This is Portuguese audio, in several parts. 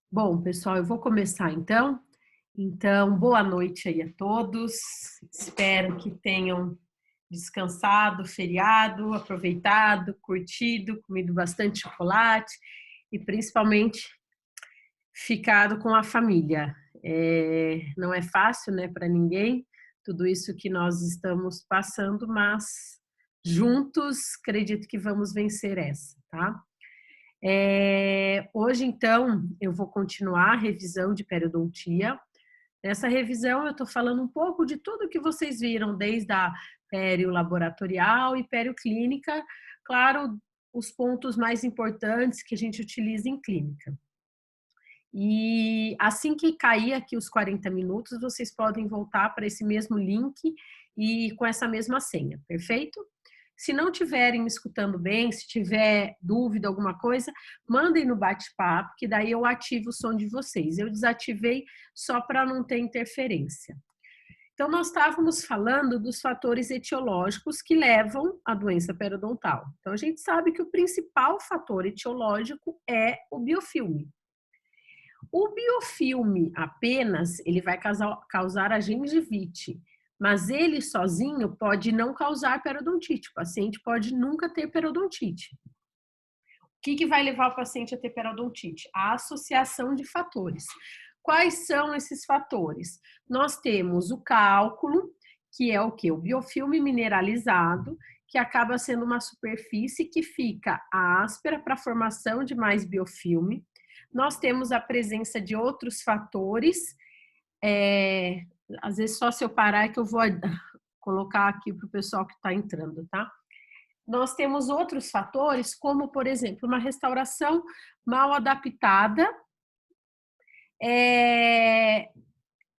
Bom, pessoal, eu vou começar então. Então, boa noite aí a todos. Espero que tenham descansado, feriado, aproveitado, curtido, comido bastante chocolate e principalmente ficado com a família. Não é fácil, né, para ninguém, tudo isso que nós estamos passando, mas juntos acredito que vamos vencer essa, tá? Hoje, então, eu vou continuar a revisão de periodontia. Nessa revisão, eu estou falando um pouco de tudo que vocês viram, desde a perio-laboratorial e perio-clínica, claro, os pontos mais importantes que a gente utiliza em clínica. E assim que cair aqui os 40 minutos, vocês podem voltar para esse mesmo link e com essa mesma senha, perfeito? Se não estiverem me escutando bem, se tiver dúvida, alguma coisa, mandem no bate-papo, que daí eu ativo o som de vocês. Eu desativei só para não ter interferência. Então, nós estávamos falando dos fatores etiológicos que levam à doença periodontal. Então, a gente sabe que o principal fator etiológico é o biofilme. O biofilme apenas, ele vai causar a gengivite, mas ele sozinho pode não causar periodontite. O paciente pode nunca ter periodontite. O que vai levar o paciente a ter periodontite? A associação de fatores. Quais são esses fatores? Nós temos o cálculo, que é o quê? O biofilme mineralizado, que acaba sendo uma superfície que fica áspera para a formação de mais biofilme. Nós temos a presença de outros fatores, às vezes só se eu parar que eu vou colocar aqui para o pessoal que está entrando, tá? Nós temos outros fatores, como, por exemplo, uma restauração mal adaptada,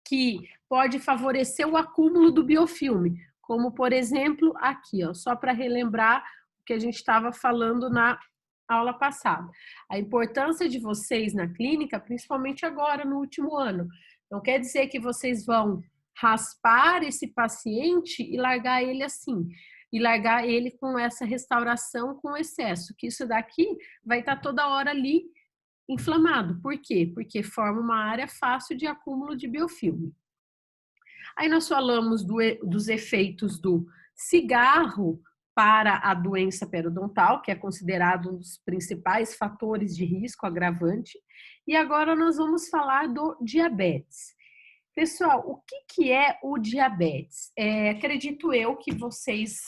que pode favorecer o acúmulo do biofilme, como, por exemplo, aqui, ó, só para relembrar o que a gente estava falando na aula passada. A importância de vocês na clínica, principalmente agora, no último ano. Não quer dizer que vocês vão raspar esse paciente e largar ele assim, e largar ele com essa restauração com excesso, que isso daqui vai estar toda hora ali inflamado. Por quê? Porque forma uma área fácil de acúmulo de biofilme. Aí nós falamos dos efeitos do cigarro para a doença periodontal, que é considerado um dos principais fatores de risco agravante. E agora nós vamos falar do diabetes. Pessoal, o que é o diabetes? Acredito eu que vocês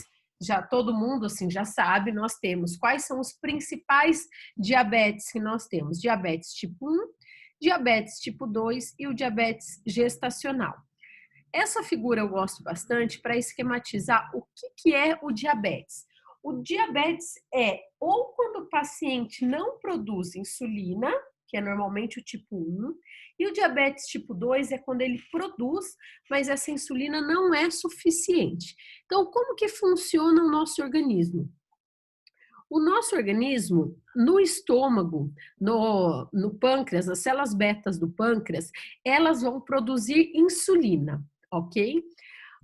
todo mundo assim já sabe, nós temos quais são os principais diabetes que nós temos: diabetes tipo 1, diabetes tipo 2 e o diabetes gestacional. Essa figura eu gosto bastante para esquematizar o que é o diabetes. O diabetes é ou quando o paciente não produz insulina, que é normalmente o tipo 1, e o diabetes tipo 2 é quando ele produz, mas essa insulina não é suficiente. Então, como que funciona o nosso organismo? O nosso organismo, no estômago, no pâncreas, as células betas do pâncreas, elas vão produzir insulina, ok?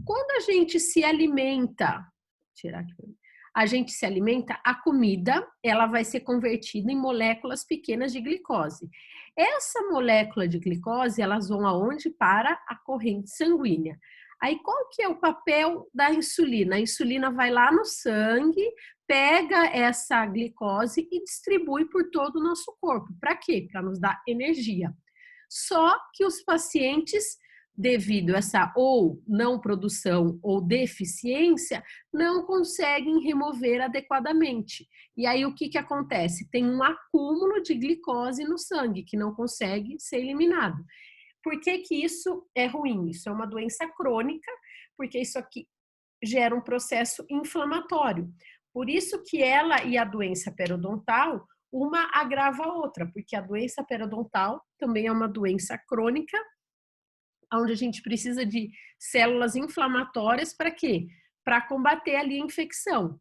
Quando a gente se alimenta, tirar aqui, a gente se alimenta, a comida, ela vai ser convertida em moléculas pequenas de glicose. Essa molécula de glicose, elas vão aonde? Para a corrente sanguínea. Aí, qual que é o papel da insulina? A insulina vai lá no sangue, pega essa glicose e distribui por todo o nosso corpo. Para quê? Para nos dar energia. Só que os pacientes, devido a essa ou não produção ou deficiência, não conseguem remover adequadamente. E aí o que acontece? Tem um acúmulo de glicose no sangue que não consegue ser eliminado. Por que isso é ruim? Isso é uma doença crônica, porque isso aqui gera um processo inflamatório. Por isso que ela e a doença periodontal, uma agrava a outra, porque a doença periodontal também é uma doença crônica, onde a gente precisa de células inflamatórias para quê? Para combater ali a infecção.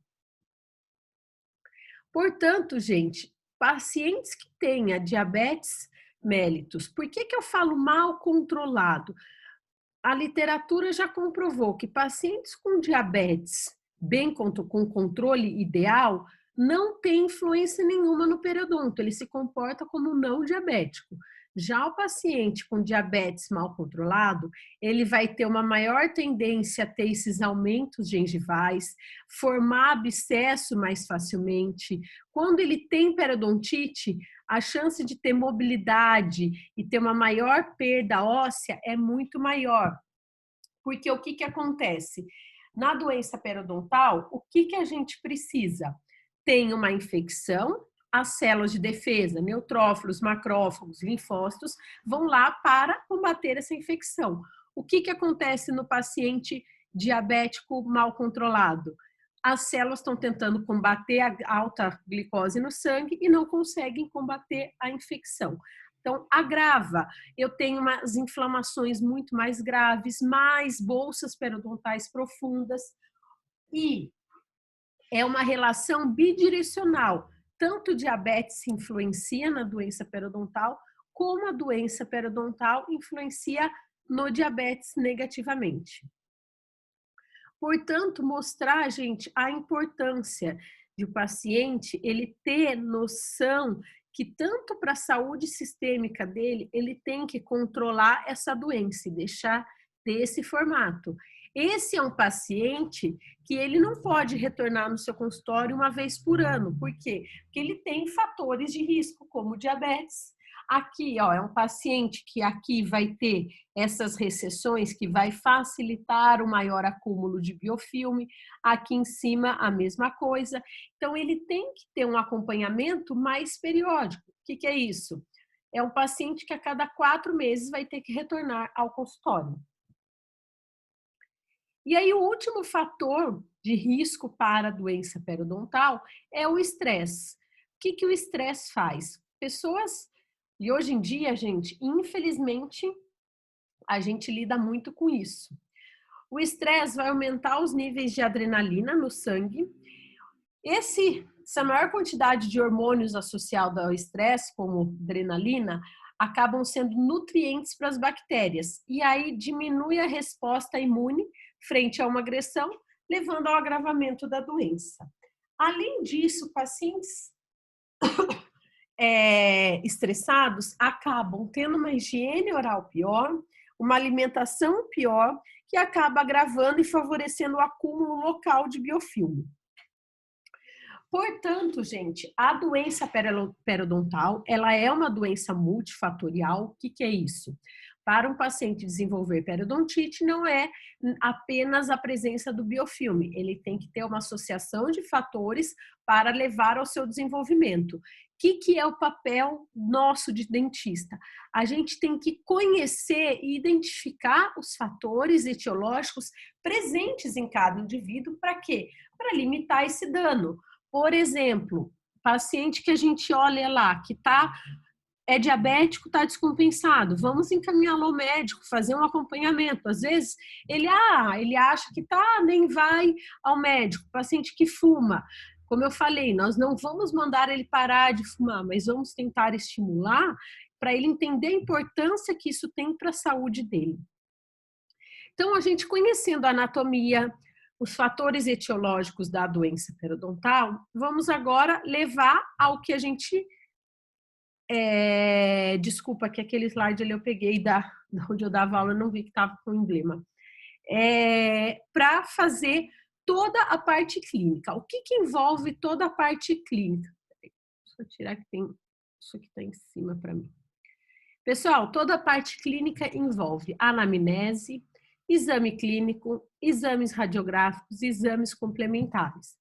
Portanto, gente, pacientes que tenham diabetes mellitus, por que eu falo mal controlado? A literatura já comprovou que pacientes com diabetes com controle ideal não tem influência nenhuma no periodonto, ele se comporta como não diabético. Já o paciente com diabetes mal controlado, ele vai ter uma maior tendência a ter esses aumentos gengivais, formar abscesso mais facilmente. Quando ele tem periodontite, a chance de ter mobilidade e ter uma maior perda óssea é muito maior. Porque o que acontece? Na doença periodontal, o que a gente precisa? Tem uma infecção, as células de defesa, neutrófilos, macrófagos, linfócitos, vão lá para combater essa infecção. O que acontece no paciente diabético mal controlado? As células estão tentando combater a alta glicose no sangue e não conseguem combater a infecção. Então, agrava. Eu tenho umas inflamações muito mais graves, mais bolsas periodontais profundas e é uma relação bidirecional. Tanto o diabetes influencia na doença periodontal, como a doença periodontal influencia no diabetes negativamente. Portanto, mostrar, gente, a importância de o paciente ele ter noção que tanto para a saúde sistêmica dele, ele tem que controlar essa doença e deixar desse formato. Esse é um paciente que ele não pode retornar no seu consultório uma vez por ano. Por quê? Porque ele tem fatores de risco, como diabetes. Aqui, ó, é um paciente que aqui vai ter essas recessões que vai facilitar o maior acúmulo de biofilme. Aqui em cima, a mesma coisa. Então, ele tem que ter um acompanhamento mais periódico. O que é isso? É um paciente que a cada 4 meses vai ter que retornar ao consultório. E aí, o último fator de risco para a doença periodontal é o estresse. O que o estresse faz? Pessoas, e hoje em dia, gente, infelizmente, a gente lida muito com isso. O estresse vai aumentar os níveis de adrenalina no sangue. Essa maior quantidade de hormônios associados ao estresse, como adrenalina, acabam sendo nutrientes para as bactérias. E aí diminui a resposta imune frente a uma agressão, levando ao agravamento da doença. Além disso, pacientes estressados acabam tendo uma higiene oral pior, uma alimentação pior, que acaba agravando e favorecendo o acúmulo local de biofilme. Portanto, gente, a doença periodontal, ela é uma doença multifatorial. O que é isso? Para um paciente desenvolver periodontite, não é apenas a presença do biofilme, ele tem que ter uma associação de fatores para levar ao seu desenvolvimento. O que é o papel nosso de dentista? A gente tem que conhecer e identificar os fatores etiológicos presentes em cada indivíduo. Para quê? Para limitar esse dano. Por exemplo, paciente que a gente olha lá, que é diabético, está descompensado, vamos encaminhá-lo ao médico, fazer um acompanhamento. Às vezes, ele acha que nem vai ao médico. Paciente que fuma, como eu falei, nós não vamos mandar ele parar de fumar, mas vamos tentar estimular para ele entender a importância que isso tem para a saúde dele. Então, a gente conhecendo a anatomia, os fatores etiológicos da doença periodontal, vamos agora levar ao que a gente... desculpa, que aquele slide ali eu peguei da onde eu dava aula, eu não vi que estava com o emblema. Para fazer toda a parte clínica. O que envolve toda a parte clínica? Deixa eu tirar que tem isso aqui está em cima para mim. Pessoal, toda a parte clínica envolve anamnese, exame clínico, exames radiográficos, exames complementares.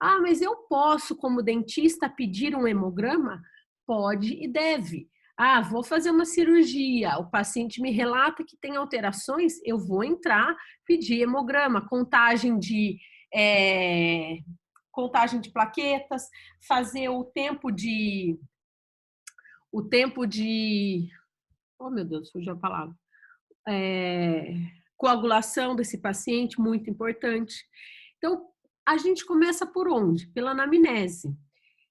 Ah, mas eu posso, como dentista, pedir um hemograma? Pode e deve. Ah, vou fazer uma cirurgia, o paciente me relata que tem alterações, eu vou entrar, pedir hemograma, contagem de plaquetas, fazer o tempo de... Oh, meu Deus, fugiu a palavra. Coagulação desse paciente, muito importante. Então, a gente começa por onde? Pela anamnese.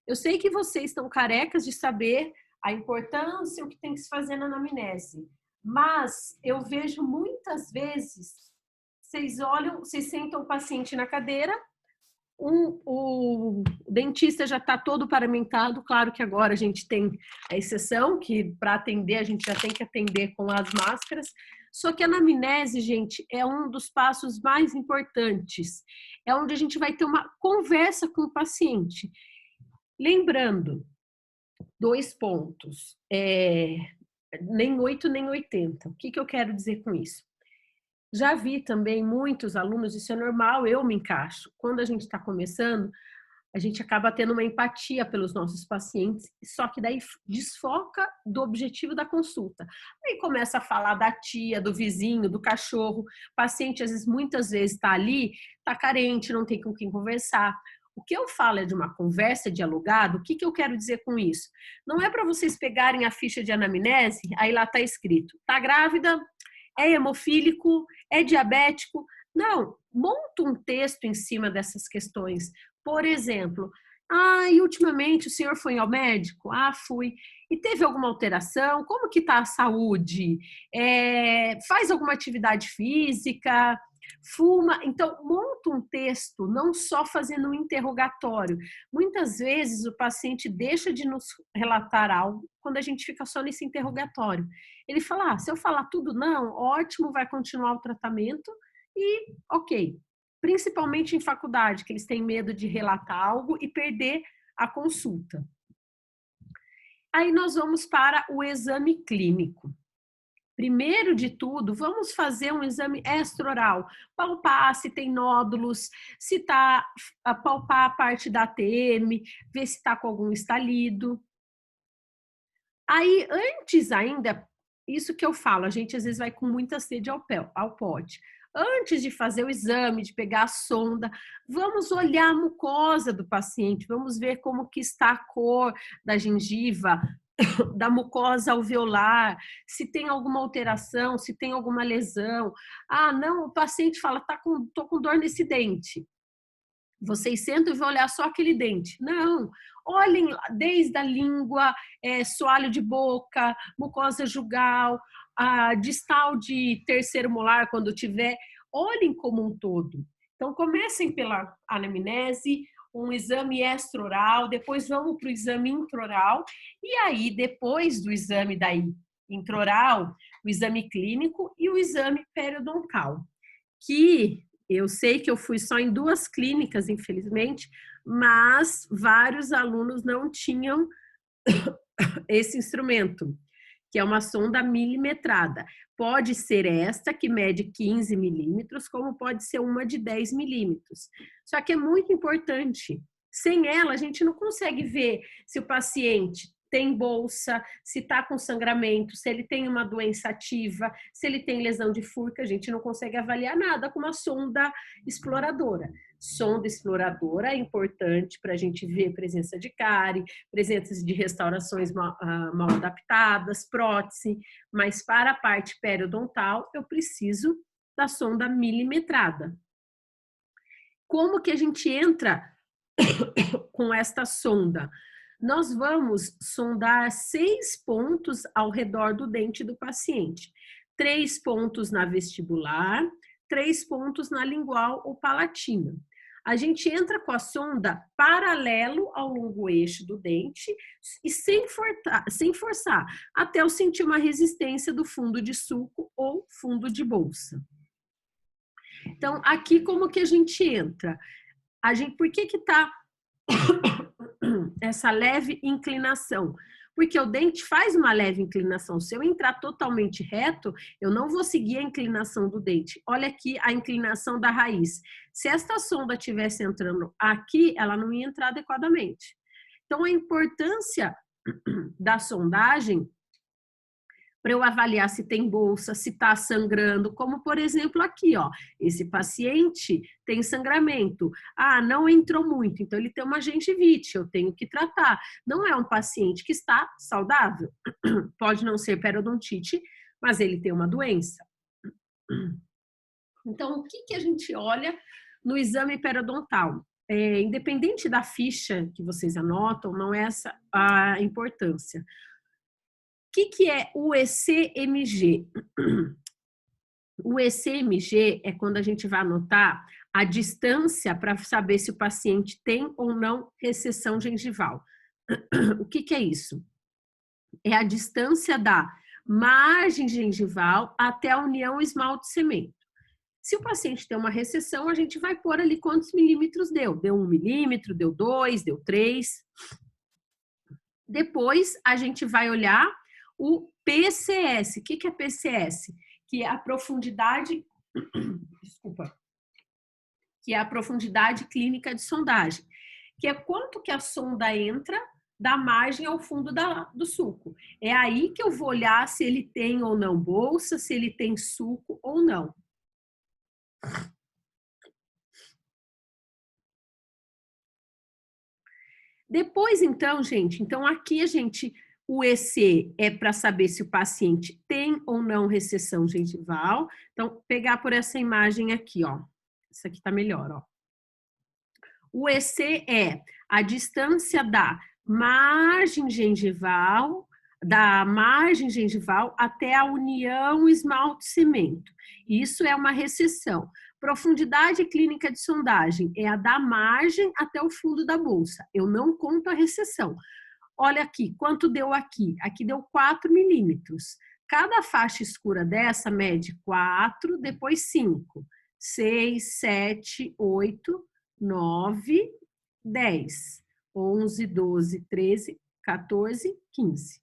Eu sei que vocês estão carecas de saber a importância, o que tem que se fazer na anamnese, mas eu vejo muitas vezes, vocês sentam o paciente na cadeira, O dentista já está todo paramentado, claro que agora a gente tem a exceção, que para atender a gente já tem que atender com as máscaras, só que a anamnese, gente, é um dos passos mais importantes, é onde a gente vai ter uma conversa com o paciente. Lembrando, 2 pontos, nem 8 nem 80. O que eu quero dizer com isso? Já vi também muitos alunos, isso é normal, eu me encaixo. Quando a gente está começando, a gente acaba tendo uma empatia pelos nossos pacientes, só que daí desfoca do objetivo da consulta. Aí começa a falar da tia, do vizinho, do cachorro. O paciente, às vezes, muitas vezes está ali, está carente, não tem com quem conversar. O que eu falo é de uma conversa dialogada. O que eu quero dizer com isso? Não é para vocês pegarem a ficha de anamnese, aí lá está escrito, está grávida, é hemofílico, é diabético. Não, monta um texto em cima dessas questões. Por exemplo, e ultimamente o senhor foi ao médico? Fui. E teve alguma alteração? Como que está a saúde? Faz alguma atividade física? Fuma? Então, monta um texto, não só fazendo um interrogatório. Muitas vezes o paciente deixa de nos relatar algo quando a gente fica só nesse interrogatório. Ele fala, se eu falar tudo não, ótimo, vai continuar o tratamento e ok. Principalmente em faculdade, que eles têm medo de relatar algo e perder a consulta. Aí nós vamos para o exame clínico. Primeiro de tudo, vamos fazer um exame extraoral, palpar se tem nódulos, se está, palpar a parte da ATM, ver se está com algum estalido. Aí, antes ainda, isso que eu falo, a gente às vezes vai com muita sede ao pote. Antes de fazer o exame, de pegar a sonda, vamos olhar a mucosa do paciente, vamos ver como que está a cor da gengiva, da mucosa alveolar, se tem alguma alteração, se tem alguma lesão. Não, o paciente fala, tô com dor nesse dente. Vocês sentam e vão olhar só aquele dente. Não, olhem desde a língua, soalho de boca, mucosa jugal, a distal de terceiro molar, quando tiver, olhem como um todo. Então, comecem pela anamnese, um exame extraoral, depois vamos para o exame intraoral, e aí, depois do exame intraoral, o exame clínico e o exame periodontal, que eu sei que eu fui só em 2 clínicas, infelizmente, mas vários alunos não tinham esse instrumento, que é uma sonda milimetrada. Pode ser esta, que mede 15 milímetros, como pode ser uma de 10 milímetros. Só que é muito importante. Sem ela, a gente não consegue ver se o paciente tem bolsa, se está com sangramento, se ele tem uma doença ativa, se ele tem lesão de furca, a gente não consegue avaliar nada com uma sonda exploradora. Sonda exploradora é importante para a gente ver presença de cárie, presença de restaurações mal adaptadas, prótese, mas para a parte periodontal eu preciso da sonda milimetrada. Como que a gente entra com esta sonda? Nós vamos sondar 6 pontos ao redor do dente do paciente. 3 pontos na vestibular, 3 pontos na lingual ou palatina. A gente entra com a sonda paralelo ao longo eixo do dente e sem forçar, até eu sentir uma resistência do fundo de sulco ou fundo de bolsa. Então, aqui como que a gente entra? Por que está essa leve inclinação? Porque o dente faz uma leve inclinação. Se eu entrar totalmente reto, eu não vou seguir a inclinação do dente. Olha aqui a inclinação da raiz. Se esta sonda estivesse entrando aqui, ela não ia entrar adequadamente. Então, a importância da sondagem para eu avaliar se tem bolsa, se está sangrando, como por exemplo aqui, ó, esse paciente tem sangramento, não entrou muito, então ele tem uma gengivite, eu tenho que tratar. Não é um paciente que está saudável, pode não ser periodontite, mas ele tem uma doença. Então, o que a gente olha no exame periodontal? Independente da ficha que vocês anotam, não é essa a importância. O que é o ECMG? O ECMG é quando a gente vai anotar a distância para saber se o paciente tem ou não recessão gengival. O que é isso? É a distância da margem gengival até a união esmalte-cemento. Se o paciente tem uma recessão, a gente vai pôr ali quantos milímetros deu. Deu 1 milímetro, deu 2, deu 3. Depois, a gente vai olhar o PCS. O que é PCS? Que é a profundidade... Desculpa. Que é a profundidade clínica de sondagem. Que é quanto que a sonda entra da margem ao fundo do sulco. É aí que eu vou olhar se ele tem ou não bolsa, se ele tem sulco ou não. Depois, então, gente, então aqui o EC é para saber se o paciente tem ou não recessão gengival. Então, pegar por essa imagem aqui, ó. Essa aqui tá melhor, ó. O EC é a distância da margem gengival até a união esmalte-cimento. Isso é uma recessão. Profundidade clínica de sondagem é a da margem até o fundo da bolsa. Eu não conto a recessão. Olha aqui, quanto deu aqui? Aqui deu 4 milímetros. Cada faixa escura dessa mede 4, depois 5, 6, 7, 8, 9, 10, 11, 12, 13, 14, 15.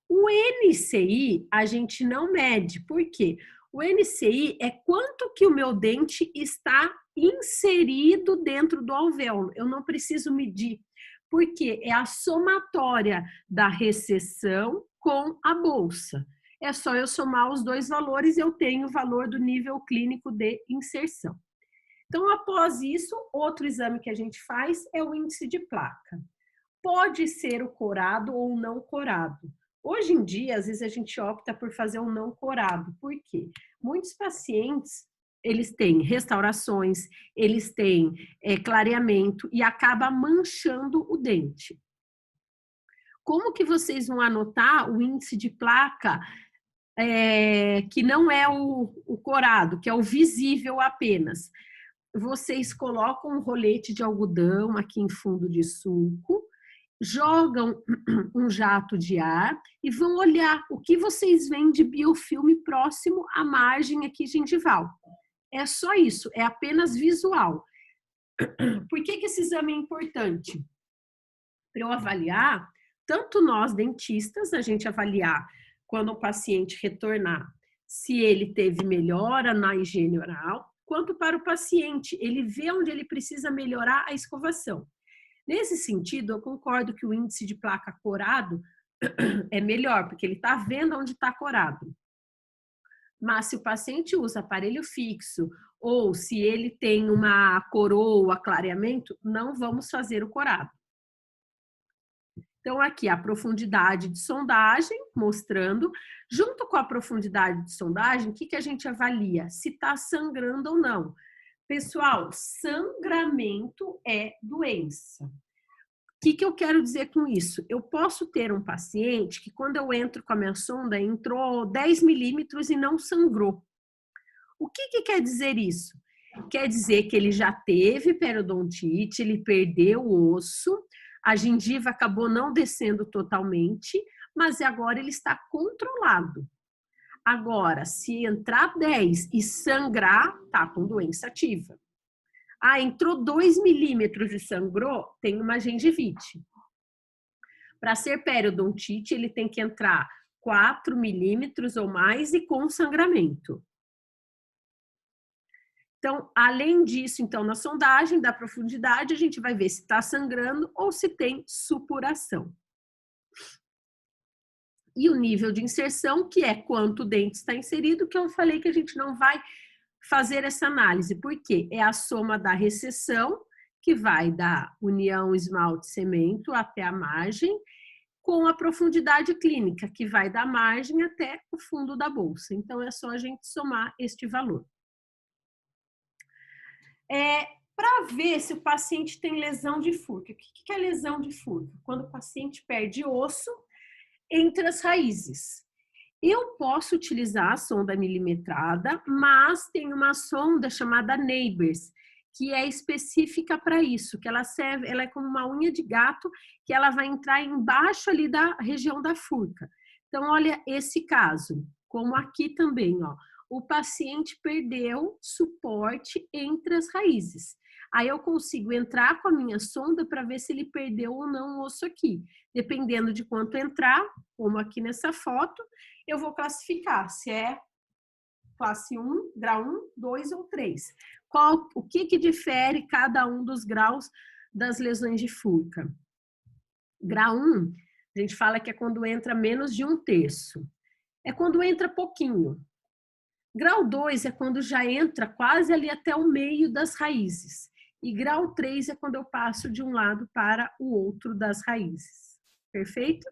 O NCI a gente não mede, por quê? O NCI é quanto que o meu dente está inserido dentro do alvéolo. Eu não preciso medir, porque é a somatória da recessão com a bolsa. É só eu somar os dois valores e eu tenho o valor do nível clínico de inserção. Então, após isso, outro exame que a gente faz é o índice de placa. Pode ser o corado ou não corado. Hoje em dia, às vezes a gente opta por fazer um não corado. Por quê? Muitos pacientes, eles têm restaurações, eles têm clareamento e acaba manchando o dente. Como que vocês vão anotar o índice de placa que não é o corado, que é o visível apenas? Vocês colocam um rolete de algodão aqui em fundo de sulco, jogam um jato de ar e vão olhar o que vocês veem de biofilme próximo à margem aqui gengival. É só isso, é apenas visual. Por que esse exame é importante? Para eu avaliar, tanto nós dentistas, a gente avaliar quando o paciente retornar, se ele teve melhora na higiene oral, quanto para o paciente, ele vê onde ele precisa melhorar a escovação. Nesse sentido, eu concordo que o índice de placa corado é melhor, porque ele está vendo onde está corado. Mas se o paciente usa aparelho fixo ou se ele tem uma coroa, clareamento, não vamos fazer o corado. Então, aqui a profundidade de sondagem, mostrando, junto com a profundidade de sondagem, o que a gente avalia? Se está sangrando ou não. Pessoal, sangramento é doença. O que eu quero dizer com isso? Eu posso ter um paciente que, quando eu entro com a minha sonda, entrou 10 milímetros e não sangrou. O que quer dizer isso? Quer dizer que ele já teve periodontite, ele perdeu o osso, a gengiva acabou não descendo totalmente, mas agora ele está controlado. Agora, se entrar 10 e sangrar, tá com doença ativa. Ah, entrou 2 milímetros e sangrou, tem uma gengivite. Para ser periodontite, ele tem que entrar 4 milímetros ou mais e com sangramento. Então, além disso, então, na sondagem da profundidade, a gente vai ver se está sangrando ou se tem supuração. E o nível de inserção, que é quanto o dente está inserido, que eu falei que a gente não vai fazer essa análise, porque é a soma da recessão, que vai da união esmalte-cemento até a margem, com a profundidade clínica, que vai da margem até o fundo da bolsa. Então, é só a gente somar este valor. Para ver se o paciente tem lesão de furca. O que é lesão de furca? Quando o paciente perde osso entre as raízes. Eu posso utilizar a sonda milimetrada, mas tem uma sonda chamada Neighbors, que é específica para isso, que ela serve, ela é como uma unha de gato, que ela vai entrar embaixo ali da região da furca. Então, olha esse caso, como aqui também, ó, o paciente perdeu suporte entre as raízes. Aí eu consigo entrar com a minha sonda para ver se ele perdeu ou não o osso aqui. Dependendo de quanto entrar, como aqui nessa foto, eu vou classificar se é classe 1, grau 1, 2 ou 3. O que difere cada um dos graus das lesões de furca? Grau 1, a gente fala que é quando entra menos de 1/3. É quando entra pouquinho. Grau 2 é quando já entra quase ali até o meio das raízes. E grau 3 é quando eu passo de um lado para o outro das raízes. Perfeito?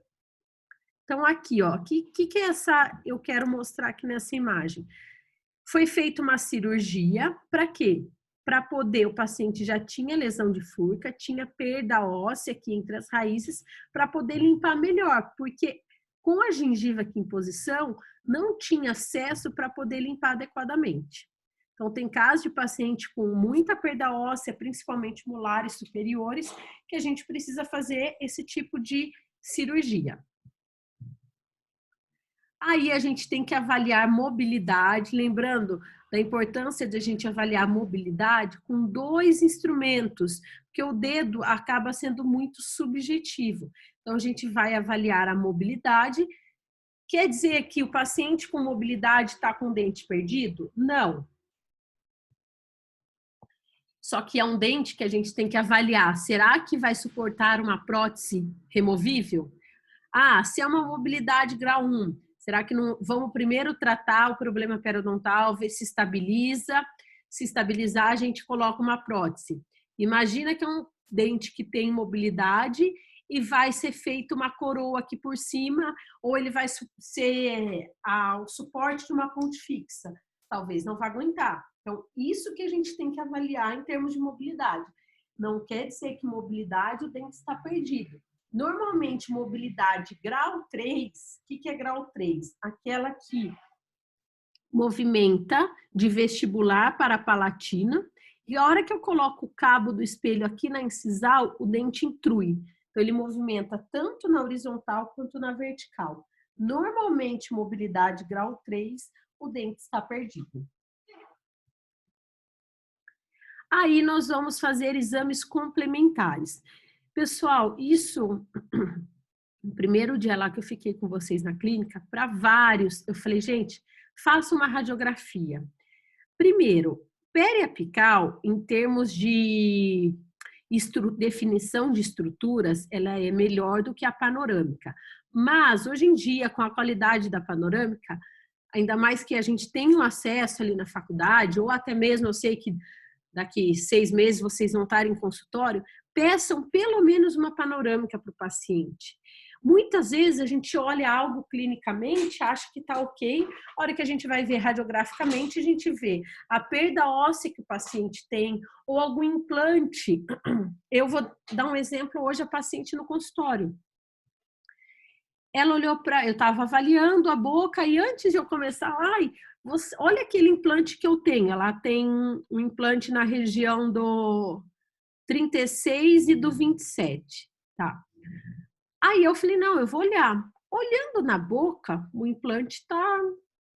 Então, aqui, ó, que é essa, eu quero mostrar aqui nessa imagem. Foi feita uma cirurgia, para quê? Para poder, o paciente já tinha lesão de furca, tinha perda óssea aqui entre as raízes, para poder limpar melhor, porque com a gengiva aqui em posição, não tinha acesso para poder limpar adequadamente. Então, tem casos de paciente com muita perda óssea, principalmente molares superiores, que a gente precisa fazer esse tipo de cirurgia. Aí a gente tem que avaliar mobilidade, lembrando da importância de a gente avaliar mobilidade com 2 instrumentos, porque o dedo acaba sendo muito subjetivo. Então, a gente vai avaliar a mobilidade. Quer dizer que o paciente com mobilidade está com o dente perdido? Não. Só que é um dente que a gente tem que avaliar. Será que vai suportar uma prótese removível? Ah, se é uma mobilidade grau 1, será que não vamos primeiro tratar o problema periodontal, ver se estabiliza? Se estabilizar, a gente coloca uma prótese. Imagina que é um dente que tem mobilidade e vai ser feita uma coroa aqui por cima, ou ele vai ser o suporte de uma ponte fixa. Talvez não vá aguentar. Então, isso que a gente tem que avaliar em termos de mobilidade. Não quer dizer que mobilidade o dente está perdido. Normalmente, mobilidade grau 3, o que é grau 3? Aquela que movimenta de vestibular para a palatina, e a hora que eu coloco o cabo do espelho aqui na incisal, o dente intrui. Então, ele movimenta tanto na horizontal quanto na vertical. Normalmente, mobilidade grau 3, o dente está perdido. Aí, nós vamos fazer exames complementares. Pessoal, isso, no primeiro dia lá que eu fiquei com vocês na clínica, para vários, eu falei, gente, faça uma radiografia. Primeiro, periapical, em termos de definição de estruturas, ela é melhor do que a panorâmica. Mas, hoje em dia, com a qualidade da panorâmica, ainda mais que a gente tem um acesso ali na faculdade, ou até mesmo eu sei que daqui 6 meses vocês vão estar em consultório, peçam pelo menos uma panorâmica para o paciente. Muitas vezes a gente olha algo clinicamente, acha que está ok, a hora que a gente vai ver radiograficamente, a gente vê a perda óssea que o paciente tem, ou algum implante. Eu vou dar um exemplo hoje, a paciente no consultório. Ela olhou para, eu estava avaliando a boca, e antes de eu começar, olha aquele implante que eu tenho. Ela tem um implante na região do 36 e do 27, tá? Aí eu falei, não, eu vou olhar. Olhando na boca, o implante está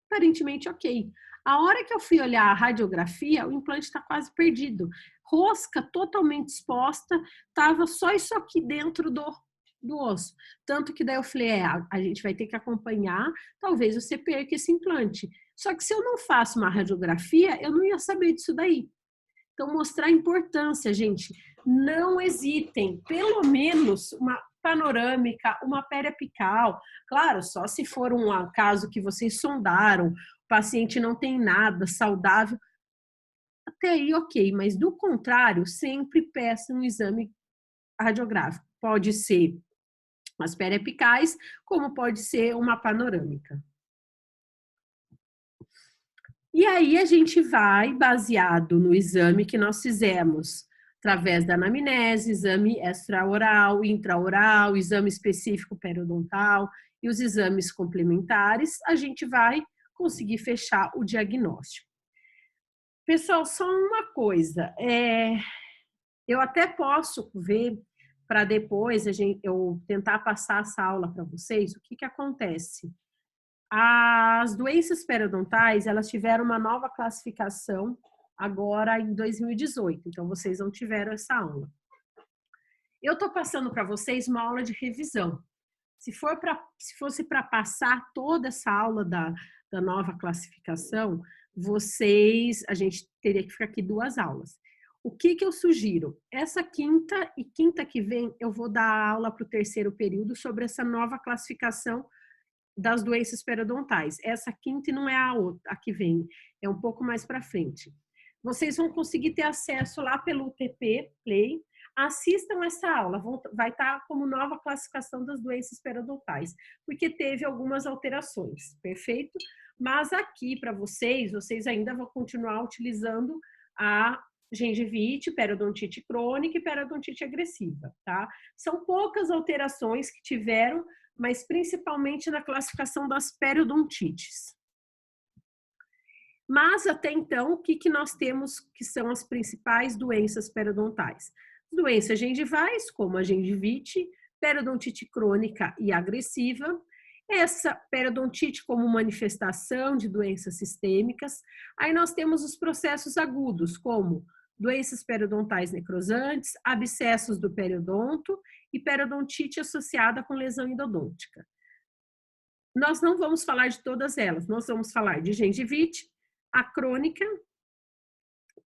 aparentemente ok. A hora que eu fui olhar a radiografia, o implante está quase perdido. Rosca totalmente exposta, estava só isso aqui dentro do osso. Tanto que daí eu falei, a gente vai ter que acompanhar, talvez você perca esse implante. Só que se eu não faço uma radiografia, eu não ia saber disso daí. Então, mostrar a importância, gente. Não hesitem, pelo menos uma panorâmica, uma periapical. Claro, só se for um caso que vocês sondaram, o paciente não tem nada, saudável. Até aí, ok, mas do contrário, sempre peça um exame radiográfico. Pode ser as periapicais, como pode ser uma panorâmica. E aí a gente vai, baseado no exame que nós fizemos através da anamnese, exame extraoral, intraoral, exame específico periodontal e os exames complementares, a gente vai conseguir fechar o diagnóstico. Pessoal, só uma coisa, eu até posso ver para depois eu tentar passar essa aula para vocês, o que acontece? As doenças periodontais, elas tiveram uma nova classificação agora em 2018, então vocês não tiveram essa aula. Eu estou passando para vocês uma aula de revisão. Se fosse para passar toda essa aula da nova classificação, a gente teria que ficar aqui 2 aulas. O que eu sugiro? Essa quinta e quinta que vem, eu vou dar aula para o 3º período sobre essa nova classificação das doenças periodontais. Essa quinta não é a outra, a que vem, é um pouco mais para frente. Vocês vão conseguir ter acesso lá pelo UTP Play. Assistam essa aula, vai estar como nova classificação das doenças periodontais, porque teve algumas alterações, perfeito? Mas aqui para vocês ainda vão continuar utilizando a gengivite, periodontite crônica e periodontite agressiva, tá? São poucas alterações que tiveram, mas principalmente na classificação das periodontites. Mas até então, o que nós temos que são as principais doenças periodontais? Doenças gengivais, como a gengivite, periodontite crônica e agressiva, essa periodontite como manifestação de doenças sistêmicas. Aí nós temos os processos agudos, como doenças periodontais necrosantes, abscessos do periodonto e periodontite associada com lesão endodôntica. Nós não vamos falar de todas elas, nós vamos falar de gengivite, a crônica,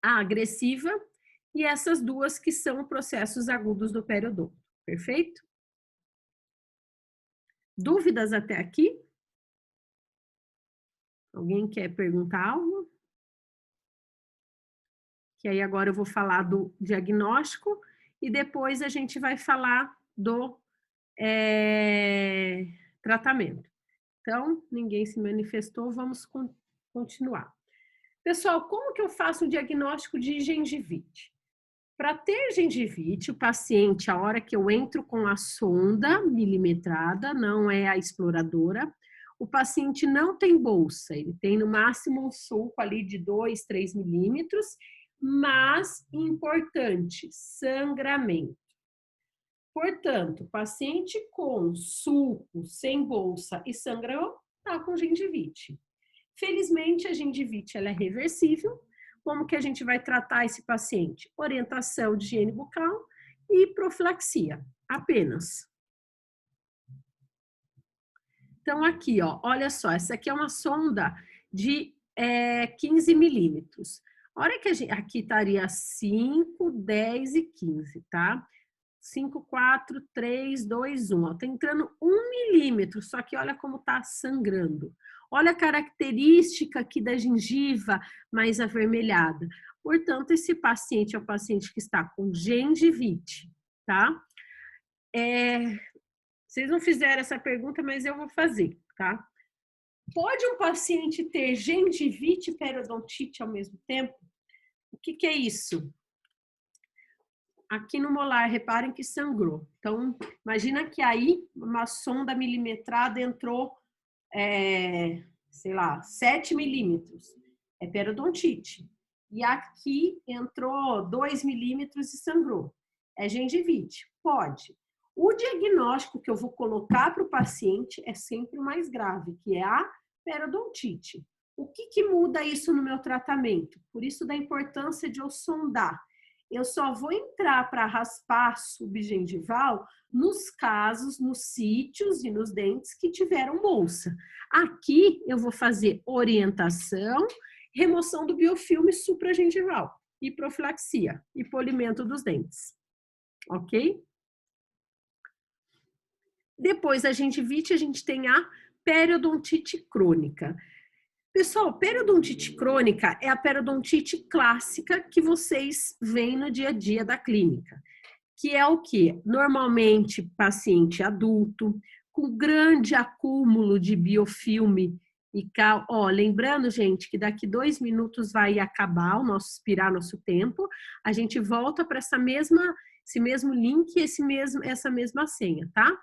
a agressiva e essas 2 que são processos agudos do periodonto, perfeito? Dúvidas até aqui? Alguém quer perguntar algo? Que aí agora eu vou falar do diagnóstico e depois a gente vai falar do tratamento. Então, ninguém se manifestou, vamos continuar. Pessoal, como que eu faço o diagnóstico de gengivite? Para ter gengivite, o paciente, a hora que eu entro com a sonda milimetrada, não é a exploradora, o paciente não tem bolsa, ele tem no máximo um sulco ali de 2, 3 milímetros, mas, importante, sangramento. Portanto, paciente com sulco, sem bolsa e sangrou, está com gengivite. Felizmente, a gengivite ela é reversível. Como que a gente vai tratar esse paciente? Orientação de higiene bucal e profilaxia, apenas. Então, aqui, ó, olha só, essa aqui é uma sonda de 15 milímetros. A hora que aqui estaria 5, 10 e 15, tá? 5, 4, 3, 2, 1. Ó, tá entrando 1 milímetro, só que olha como tá sangrando. Olha a característica aqui da gengiva mais avermelhada. Portanto, esse paciente é o paciente que está com gengivite, tá? Vocês não fizeram essa pergunta, mas eu vou fazer, tá? Pode um paciente ter gengivite e periodontite ao mesmo tempo? O que é isso? Aqui no molar, reparem que sangrou. Então, imagina que aí uma sonda milimetrada entrou, sei lá, 7 milímetros. É periodontite. E aqui entrou 2 milímetros e sangrou. É gengivite? Pode. O diagnóstico que eu vou colocar para o paciente é sempre o mais grave, que é a periodontite. O que muda isso no meu tratamento? Por isso da importância de eu sondar. Eu só vou entrar para raspar subgengival nos casos, nos sítios e nos dentes que tiveram bolsa. Aqui eu vou fazer orientação, remoção do biofilme supragengival e profilaxia e polimento dos dentes. Ok? Depois da gengivite, a gente tem a periodontite crônica. Pessoal, periodontite crônica é a periodontite clássica que vocês veem no dia a dia da clínica, que é o quê? Normalmente, paciente adulto, com grande acúmulo de biofilme E ó, lembrando, gente, que daqui 2 minutos vai acabar o nosso expirar nosso tempo. A gente volta para esse mesmo link, essa mesma senha, tá?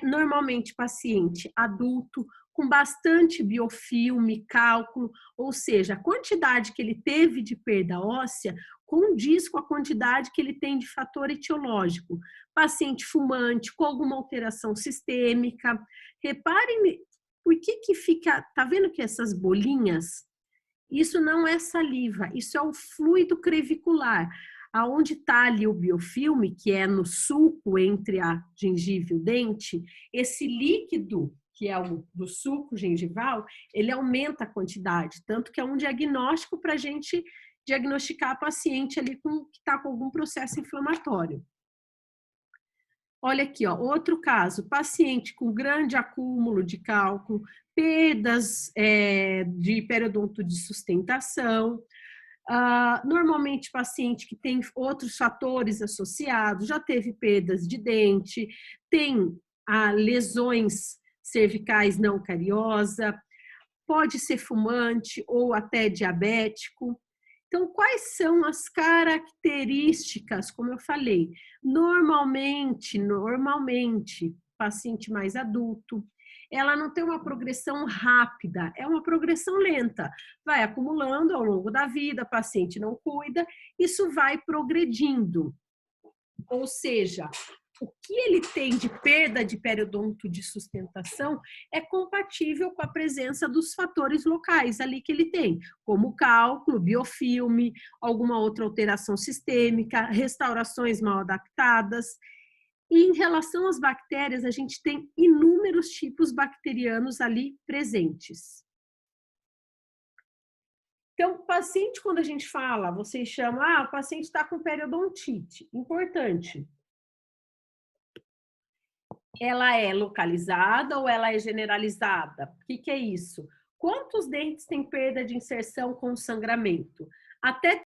Normalmente paciente adulto com bastante biofilme, cálculo, ou seja, a quantidade que ele teve de perda óssea condiz com a quantidade que ele tem de fator etiológico. Paciente fumante, com alguma alteração sistêmica. Reparem por que fica, tá vendo que essas bolinhas, isso não é saliva, isso é o fluido crevicular. Aonde está ali o biofilme, que é no sulco entre a gengiva e o dente, esse líquido, que é o do sulco gengival, ele aumenta a quantidade, tanto que é um diagnóstico para a gente diagnosticar a paciente ali que está com algum processo inflamatório. Olha aqui, ó, outro caso, paciente com grande acúmulo de cálculo, perdas de periodonto de sustentação, normalmente paciente que tem outros fatores associados, já teve perdas de dente, tem lesões cervicais não cariosa, pode ser fumante ou até diabético. Então, quais são as características, como eu falei? Normalmente, paciente mais adulto, ela não tem uma progressão rápida, é uma progressão lenta. Vai acumulando ao longo da vida, o paciente não cuida, isso vai progredindo. Ou seja, o que ele tem de perda de periodonto de sustentação é compatível com a presença dos fatores locais ali que ele tem, como cálculo, biofilme, alguma outra alteração sistêmica, restaurações mal adaptadas. E em relação às bactérias, a gente tem inúmeros tipos bacterianos ali presentes. Então, o paciente, quando a gente fala, vocês chamam, o paciente está com periodontite. Importante. Ela é localizada ou ela é generalizada? O que é isso? Quantos dentes têm perda de inserção com sangramento? Até